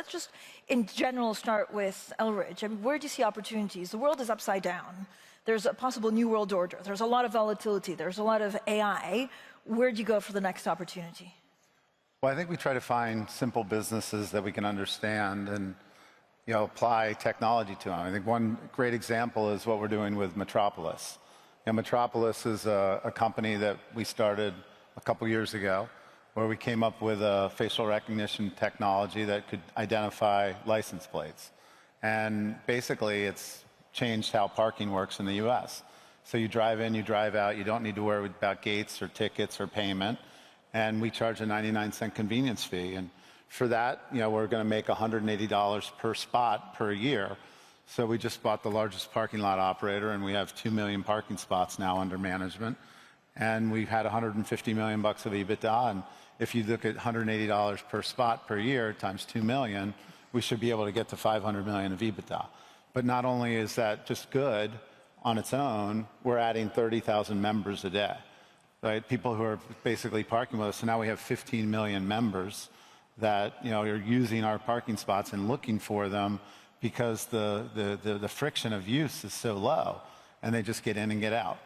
let's just, in general, start with Eldridge. I mean, where do you see opportunities? The world is upside down. There's a possible new world order. There's a lot of volatility. There's a lot of AI. Where do you go for the next opportunity? Well, I think we try to find simple businesses that we can understand and apply technology to them. I think one great example is what we're doing with Metropolis. Metropolis is a company that we started a couple years ago, where we came up with a facial recognition technology that could identify license plates. And basically, it's changed how parking works in the US. So you drive in, you drive out, you don't need to worry about gates or tickets or payment. And we charge a 99-cent convenience fee. And for that, we're going to make $180 per spot per year. So we just bought the largest parking lot operator, and we have 2 million parking spots now under management. And we've had $150 million of EBITDA. And if you look at $180 per spot per year times 2 million, we should be able to get to $500 million of EBITDA. But not only is that just good on its own, we're adding 30,000 members a day, right? People who are basically parking with us. So now we have 15 million members that are using our parking spots and looking for them because the friction of use is so low, and they just get in and get out.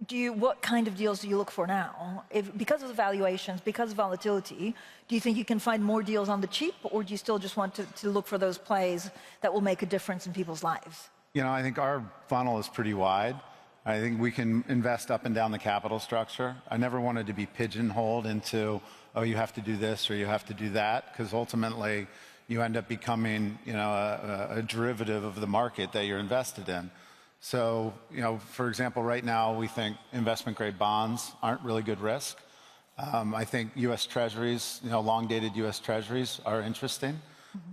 What kind of deals do you look for now? Because of the valuations, because of volatility, do you think you can find more deals on the cheap, or do you still just want to look for those plays that will make a difference in people's lives? I think our funnel is pretty wide. I think we can invest up and down the capital structure. I never wanted to be pigeonholed into, oh, you have to do this or you have to do that, because ultimately you end up becoming a derivative of the market that you're invested in. So, for example, right now we think investment-grade bonds aren't really good risk. I think U.S. Treasuries, long-dated U.S. Treasuries are interesting.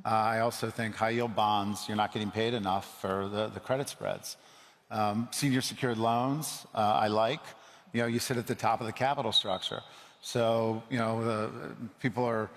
I also think high-yield bonds, you're not getting paid enough for the credit spreads. Senior secured loans, I like. You sit at the top of the capital structure. So, people are,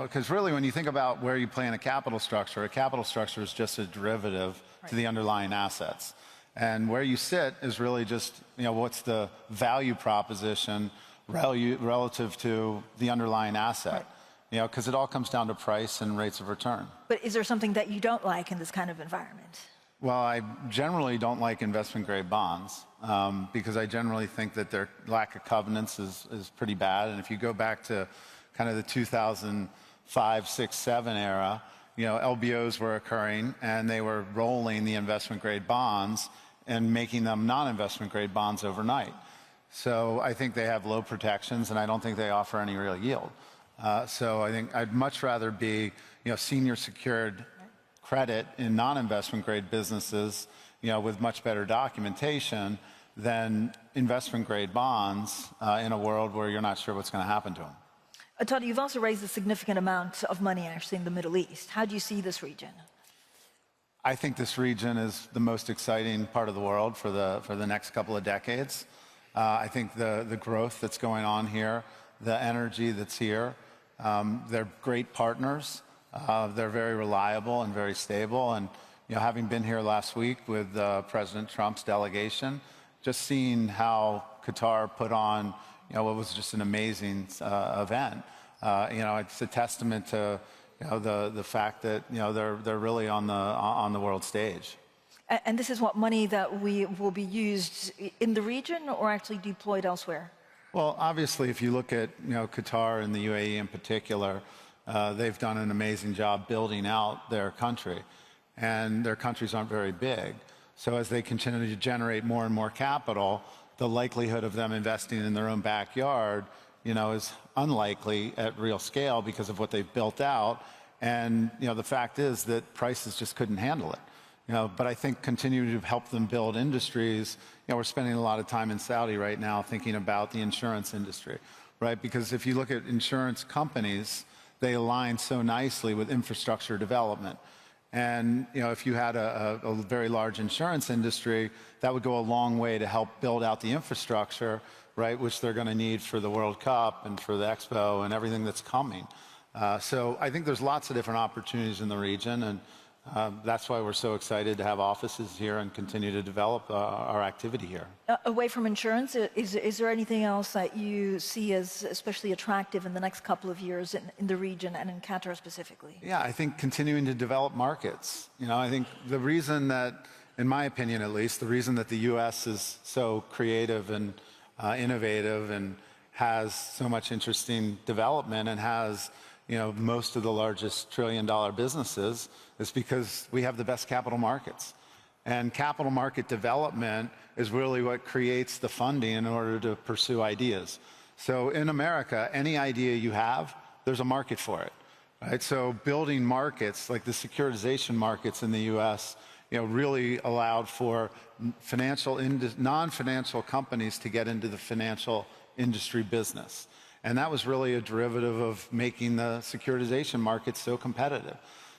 because really when you think about where you play in a capital structure is just a derivative to the underlying assets. And where you sit is really just, what's the value proposition relative to the underlying asset. Because it all comes down to price and rates of return. But is there something that you don't like in this kind of environment? Well, I generally don't like investment-grade bonds because I generally think that their lack of covenants is pretty bad. And if you go back to kind of the 2005, 6, 7 era, LBOs were occurring, and they were rolling the investment-grade bonds and making them non-investment-grade bonds overnight. So I think they have low protections, and I don't think they offer any real yield. So I think I'd much rather be, senior secured credit in non-investment grade businesses, with much better documentation than investment grade bonds in a world where you're not sure what's going to happen to them. Todd, you've also raised a significant amount of money actually in the Middle East. How do you see this region? I think this region is the most exciting part of the world for the next couple of decades. I think the growth that's going on here, the energy that's here, they're great partners. They're very reliable and very stable. And having been here last week with President Trump's delegation, just seeing how Qatar put on what was just an amazing event. It's a testament to the fact that they're really on the world stage. And this is what money that will be used in the region or actually deployed elsewhere? Well, obviously, if you look at Qatar and the UAE in particular, they've done an amazing job building out their country, and their countries aren't very big. So as they continue to generate more and more capital, the likelihood of them investing in their own backyard, is unlikely at real scale because of what they've built out. And the fact is that prices just couldn't handle it. But I think continuing to help them build industries. We're spending a lot of time in Saudi right now thinking about the insurance industry, right? Because if you look at insurance companies, they align so nicely with infrastructure development. And if you had a very large insurance industry, that would go a long way to help build out the infrastructure, right, which they're going to need for the World Cup and for the Expo and everything that's coming. So I think there's lots of different opportunities in the region, and That's why we're so excited to have offices here and continue to develop our activity here. Away from insurance, is there anything else that you see as especially attractive in the next couple of years in the region and in Qatar specifically? Yeah, I think continuing to develop markets. I think the reason that, in my opinion at least, the reason that the U.S. is so creative and innovative and has so much interesting development and has most of the largest trillion-dollar businesses is because we have the best capital markets. And capital market development is really what creates the funding in order to pursue ideas. So in America, any idea you have, there's a market for it, right? So building markets, like the securitization markets in the U.S., really allowed for non-financial companies to get into the financial industry business. And that was really a derivative of making the securitization markets so competitive.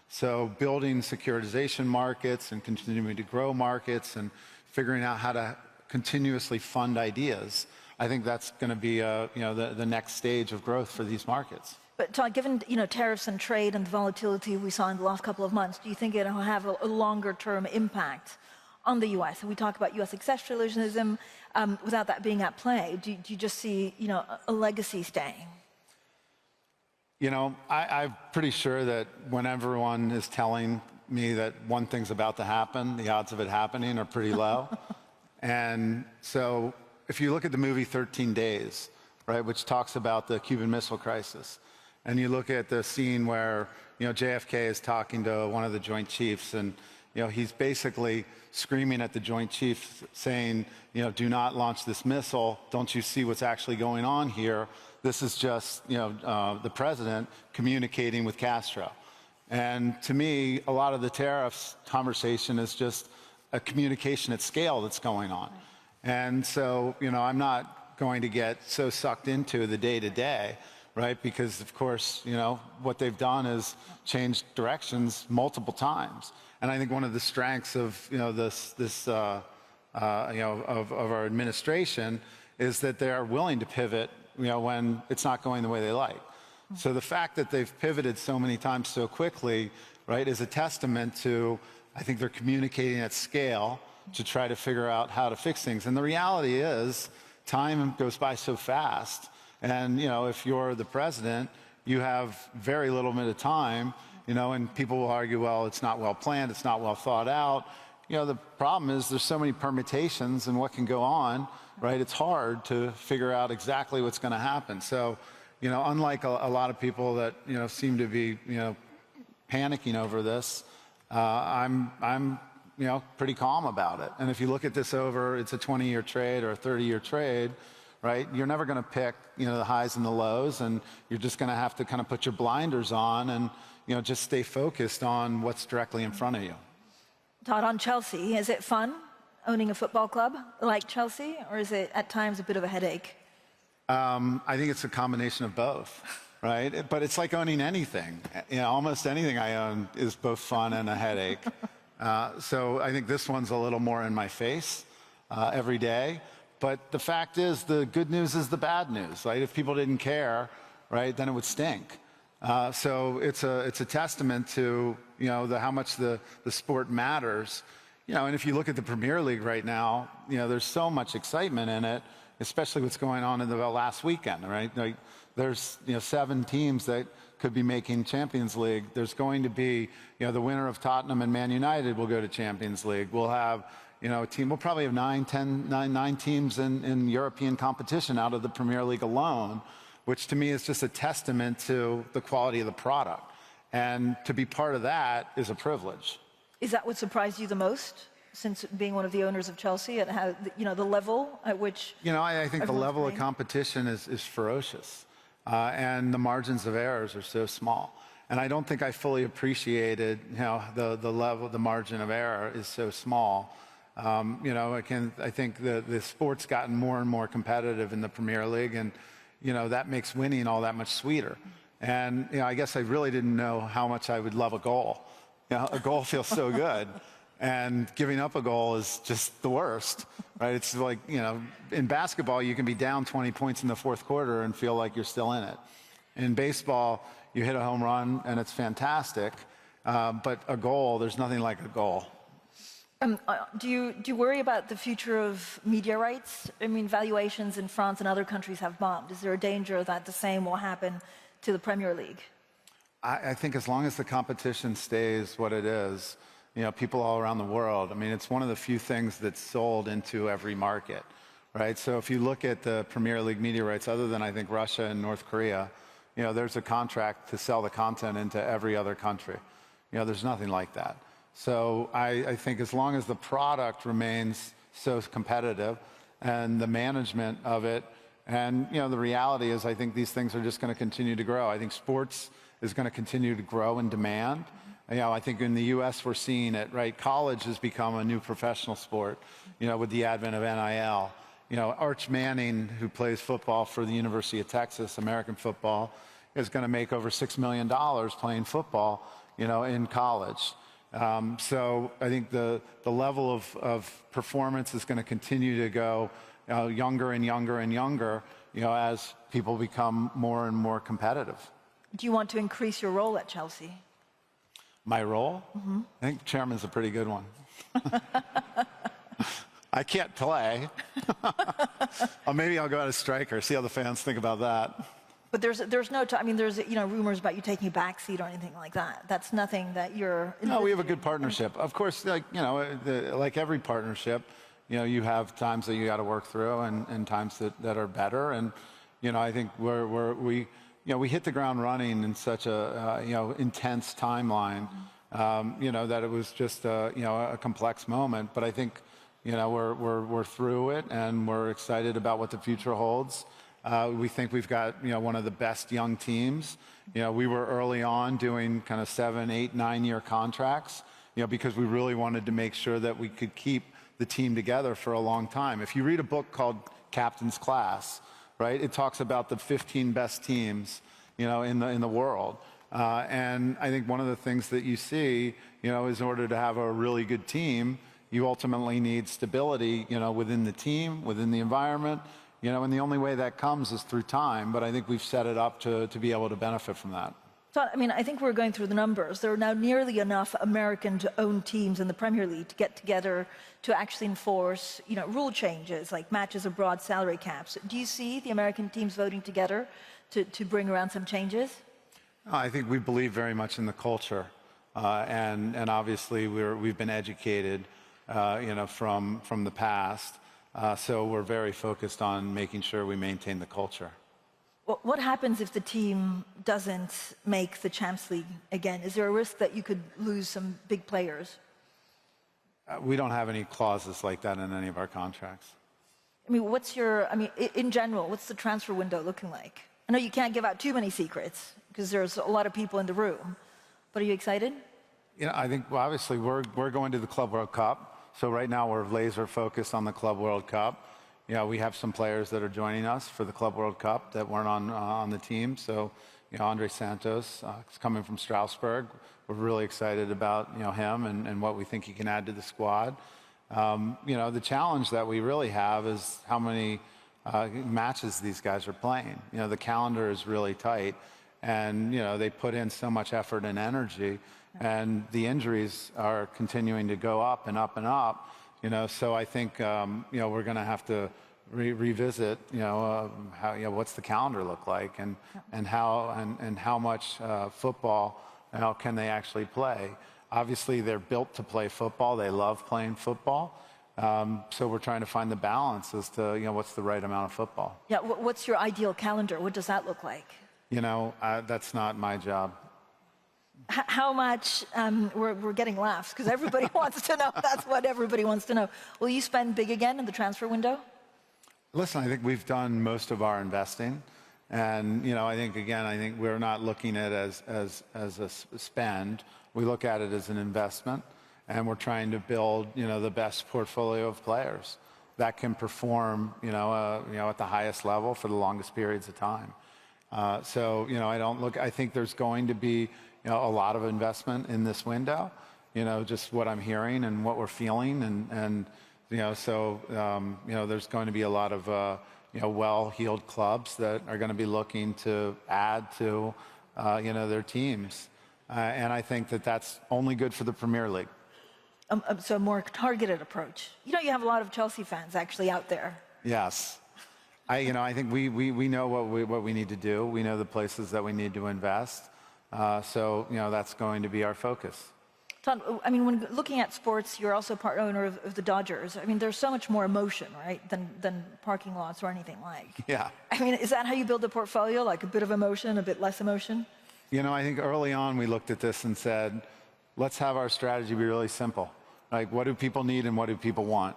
So building securitization markets and continuing to grow markets and figuring out how to continuously fund ideas, I think that's going to be the next stage of growth for these markets. But Todd, given tariffs and trade and the volatility we saw in the last couple of months, do you think it'll have a longer-term impact on the U.S.? We talk about U.S. exceptionalism. Without that being at play, do you just see a legacy staying? I'm pretty sure that when everyone is telling me that one thing's about to happen, the odds of it happening are pretty low. And so if you look at the movie 13 Days, right, which talks about the Cuban Missile Crisis, and you look at the scene where JFK is talking to one of the Joint Chiefs, and he's basically screaming at the Joint Chiefs saying, do not launch this missile. Don't you see what's actually going on here? This is just the president communicating with Castro. And to me, a lot of the tariffs conversation is just a communication at scale that's going on. And so, I'm not going to get so sucked into the day-to-day, right? Because, of course, what they've done is changed directions multiple times. And I think one of the strengths of of our administration is that they are willing to pivot when it's not going the way they like. So the fact that they've pivoted so many times so quickly, right, is a testament to, I think they're communicating at scale to try to figure out how to fix things. And the reality is, time goes by so fast. And if you're the president, you have very little bit of time. And people will argue, well, it's not well planned, it's not well thought out. The problem is there's so many permutations and what can go on, right? It's hard to figure out exactly what's going to happen. So, unlike a lot of people that, seem to be, panicking over this, I'm pretty calm about it. And if you look at this over, it's a 20-year trade or a 30-year trade, right? You're never going to pick, the highs and the lows, and you're just going to have to kind of put your blinders on and, just stay focused on what's directly in front of you. Todd, on Chelsea, is it fun owning a football club like Chelsea, or is it at times a bit of a headache? I think it's a combination of both, right? But it's like owning anything. Almost anything I own is both fun and a headache. So I think this one's a little more in my face every day. But the fact is, the good news is the bad news, right? If people didn't care, right, then it would stink. So it's a testament to how much the sport matters. And if you look at the Premier League right now, there's so much excitement in it, especially what's going on in the last weekend, right? Like, there's 7 teams that could be making Champions League. There's going to be the winner of Tottenham and Man United will go to Champions League. We'll have a team. We'll probably have 9 teams in European competition out of the Premier League alone, which to me is just a testament to the quality of the product. And to be part of that is a privilege. Is that what surprised you the most, since being one of the owners of Chelsea, and how, the level at which... I think the level of competition is ferocious. And the margins of errors are so small. And I don't think I fully appreciated the level, the margin of error is so small. I think the sport's gotten more and more competitive in the Premier League, and that makes winning all that much sweeter. And I guess I really didn't know how much I would love a goal. A goal feels so good, and giving up a goal is just the worst, right? It's like, in basketball you can be down 20 points in the fourth quarter and feel like you're still in it. In baseball, you hit a home run and it's fantastic. But a goal, there's nothing like a goal. Do you worry about the future of media rights? I mean, valuations in France and other countries have bombed. Is there a danger that the same will happen to the Premier League? I think as long as the competition stays what it is, people all around the world, I mean, it's one of the few things that's sold into every market, right? So if you look at the Premier League media rights, other than I think Russia and North Korea, there's a contract to sell the content into every other country. There's nothing like that. So I think as long as the product remains so competitive and the management of it, and the reality is I think these things are just going to continue to grow. I think sports is going to continue to grow in demand. I think in the U.S. we're seeing it, right? College has become a new professional sport, with the advent of NIL. Arch Manning, who plays football for the University of Texas, American football, is going to make over $6 million playing football, in college. So I think the level of performance is going to continue to go younger and younger and younger, as people become more and more competitive. Do you want to increase your role at Chelsea? My role? Mm-hmm. I think chairman's a pretty good one. I can't play. Or maybe I'll go out as striker, see how the fans think about that. But there's no, I mean, there's rumors about you taking a back seat or anything like that. That's nothing that you're. No, we have a good partnership. Of course, like every partnership, you have times that you got to work through and times that are better. And I think we hit the ground running in such a intense timeline, that it was just a complex moment. But I think we're through it and we're excited about what the future holds. We think we've got one of the best young teams. We were early on doing kind of 7, 8, 9-year contracts, because we really wanted to make sure that we could keep the team together for a long time. If you read a book called Captain's Class, right, it talks about the 15 best teams, in the world. And I think one of the things that you see, is in order to have a really good team, you ultimately need stability, within the team, within the environment. And the only way that comes is through time, but I think we've set it up to be able to benefit from that. So, I mean, I think we're going through the numbers. There are now nearly enough American-owned teams in the Premier League to get together to actually enforce, rule changes like matches abroad, salary caps. Do you see the American teams voting together to bring around some changes? I think we believe very much in the culture, and obviously we've been educated, from the past. So we're very focused on making sure we maintain the culture. What happens if the team doesn't make the Champions League again? Is there a risk that you could lose some big players? We don't have any clauses like that in any of our contracts. I mean, in general, what's the transfer window looking like? I know you can't give out too many secrets because there's a lot of people in the room, but are you excited? I think obviously we're going to the Club World Cup. So right now we're laser focused on the Club World Cup. We have some players that are joining us for the Club World Cup that weren't on the team. So, Andre Santos is coming from Strasbourg. We're really excited about him and what we think he can add to the squad. The challenge that we really have is how many matches these guys are playing. The calendar is really tight, and they put in so much effort and energy. And the injuries are continuing to go up and up and up, so I think, we're going to have to revisit, how, what's the calendar look like and how much football, can they actually play? Obviously, they're built to play football. They love playing football. So we're trying to find the balance as to, what's the right amount of football. Yeah, what's your ideal calendar? What does that look like? That's not my job. How much, we're getting laughs because everybody wants to know. That's what everybody wants to know. Will you spend big again in the transfer window? Listen, I think we've done most of our investing. And, I think we're not looking at it as a spend. We look at it as an investment. And we're trying to build, the best portfolio of players that can perform, at the highest level for the longest periods of time. So, I think there's going to be, a lot of investment in this window, just what I'm hearing and what we're feeling. And there's going to be a lot of, well-heeled clubs that are going to be looking to add to, their teams. And I think that that's only good for the Premier League. So a more targeted approach. You know, you have a lot of Chelsea fans actually out there. Yes. I think we know what we need to do. We know the places that we need to invest. So that's going to be our focus. Todd, I mean, when looking at sports, you're also part owner of the Dodgers. I mean, there's so much more emotion, right, than parking lots or anything like. Yeah. I mean, is that how you build a portfolio, like a bit of emotion, a bit less emotion? I think early on we looked at this and said, let's have our strategy be really simple. Like, what do people need and what do people want?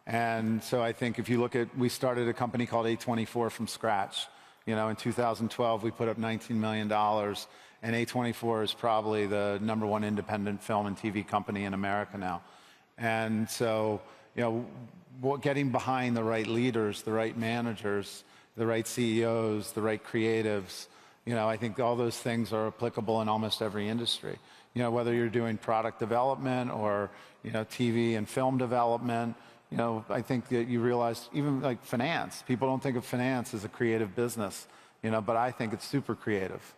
And so I think if you look at, we started a company called A24 from scratch. In 2012, we put up $19 million, and A24 is probably the #1 independent film and TV company in America now. And so, getting behind the right leaders, the right managers, the right CEOs, the right creatives, I think all those things are applicable in almost every industry. Whether you're doing product development or, TV and film development, I think that you realize even like finance, people don't think of finance as a creative business, but I think it's super creative.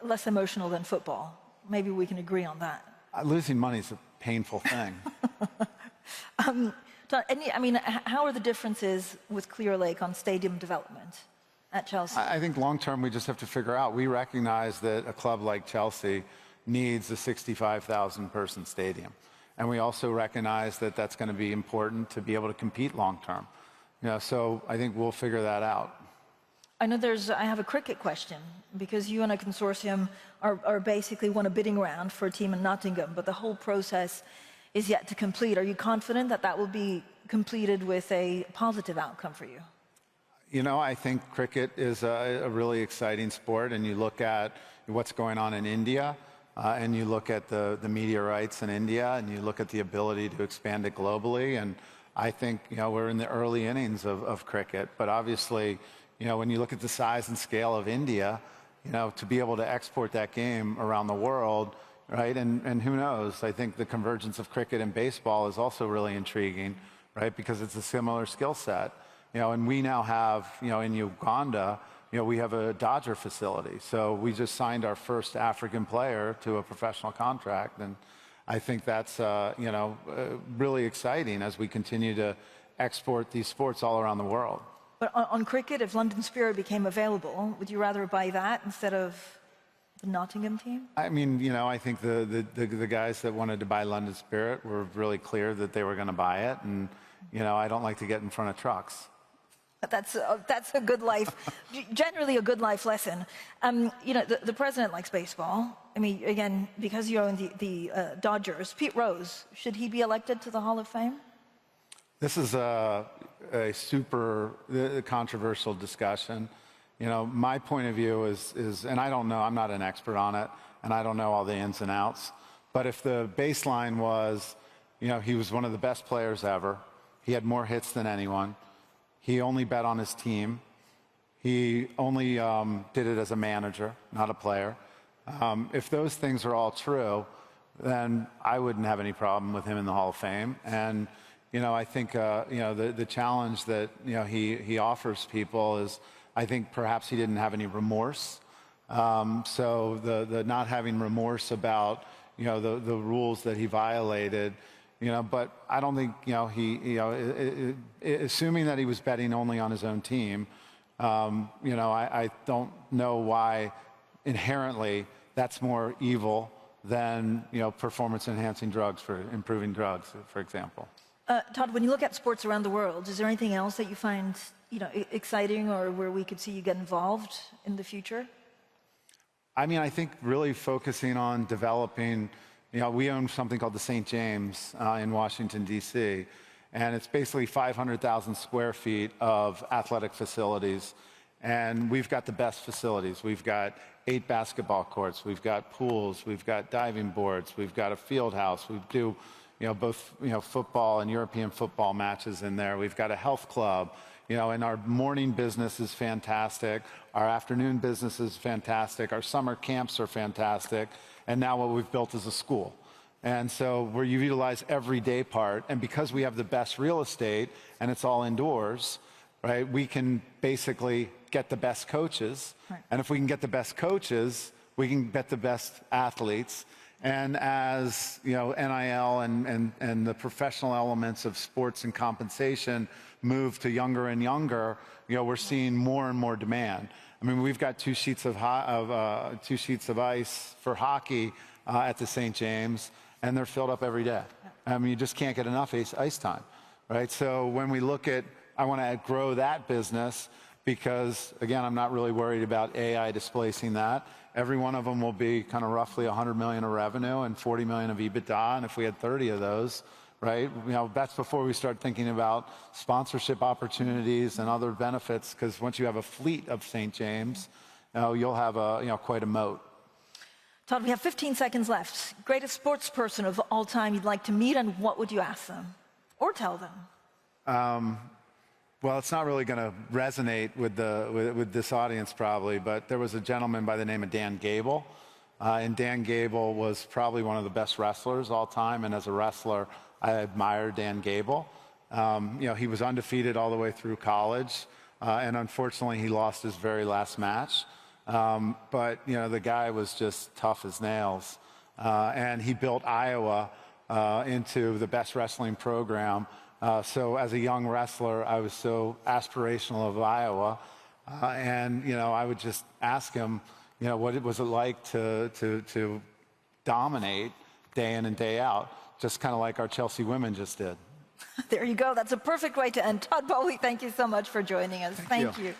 Less emotional than football. Maybe we can agree on that. Losing money is a painful thing. How are the differences with Clear Lake on stadium development at Chelsea? I think long term we just have to figure out. We recognize that a club like Chelsea needs a 65,000 person stadium. And we also recognize that that's going to be important to be able to compete long term. So I think we'll figure that out. I know I have a cricket question, because you and a consortium are basically won a bidding round for a team in Nottingham, but the whole process is yet to complete. Are you confident that that will be completed with a positive outcome for you? I think cricket is a really exciting sport, and you look at what's going on in India, and you look at the media rights in India, and you look at the ability to expand it globally, and I think we're in the early innings of cricket. But obviously, when you look at the size and scale of India, to be able to export that game around the world, right? And who knows? I think the convergence of cricket and baseball is also really intriguing, right? Because it's a similar skill set. And we now have, in Uganda, we have a Dodger facility. So we just signed our first African player to a professional contract. And I think that's, really exciting as we continue to export these sports all around the world. But on cricket, if London Spirit became available, would you rather buy that instead of the Nottingham team? I mean, I think the guys that wanted to buy London Spirit were really clear that they were going to buy it. And, I don't like to get in front of trucks. That's a good life, generally a good life lesson. The president likes baseball. I mean, again, because you own the Dodgers, Pete Rose, should he be elected to the Hall of Fame? This is a super controversial discussion. My point of view is, and I don't know, I'm not an expert on it, and I don't know all the ins and outs, but if the baseline was, he was one of the best players ever, he had more hits than anyone, he only bet on his team, he only did it as a manager, not a player. If those things are all true, then I wouldn't have any problem with him in the Hall of Fame. And I think the challenge that he offers people is, I think perhaps he didn't have any remorse. So the not having remorse about the rules that he violated, but I don't think assuming that he was betting only on his own team, I don't know why inherently that's more evil than performance enhancing drugs for improving drugs, for example. Todd, when you look at sports around the world, is there anything else that you find exciting, or where we could see you get involved in the future? I mean, I think really focusing on developing, we own something called the St. James in Washington, D.C., and it's basically 500,000 square feet of athletic facilities, and we've got the best facilities. We've got 8 basketball courts, we've got pools, we've got diving boards, we've got a field house, we do both football and European football matches in there. We've got a health club, and our morning business is fantastic. Our afternoon business is fantastic. Our summer camps are fantastic. And now what we've built is a school. And so where you utilize every day part, and because we have the best real estate and it's all indoors, right, we can basically get the best coaches. Right. And if we can get the best coaches, we can get the best athletes. And as NIL and the professional elements of sports and compensation move to younger and younger, we're seeing more and more demand. I mean, we've got two sheets of ice for hockey at the St. James, and they're filled up every day. I mean, you just can't get enough ice time, right? So when we look at, I want to grow that business because, again, I'm not really worried about AI displacing that. Every one of them will be kind of roughly 100 million of revenue and 40 million of EBITDA, and if we had 30 of those, right, that's before we start thinking about sponsorship opportunities and other benefits, because once you have a fleet of St. James, you'll have quite a moat. Todd, we have 15 seconds left. Greatest sports person of all time you'd like to meet, and what would you ask them or tell them? Well, it's not really going to resonate with this audience probably, but there was a gentleman by the name of Dan Gable. And Dan Gable was probably one of the best wrestlers all time. And as a wrestler, I admire Dan Gable. He was undefeated all the way through college. And unfortunately, he lost his very last match. But the guy was just tough as nails. And he built Iowa into the best wrestling program. So as a young wrestler, I was so aspirational of Iowa. And I would just ask him, what was it like to dominate day in and day out, just kind of like our Chelsea women just did. There you go. That's a perfect way to end. Todd Boehly, thank you so much for joining us. Thank you.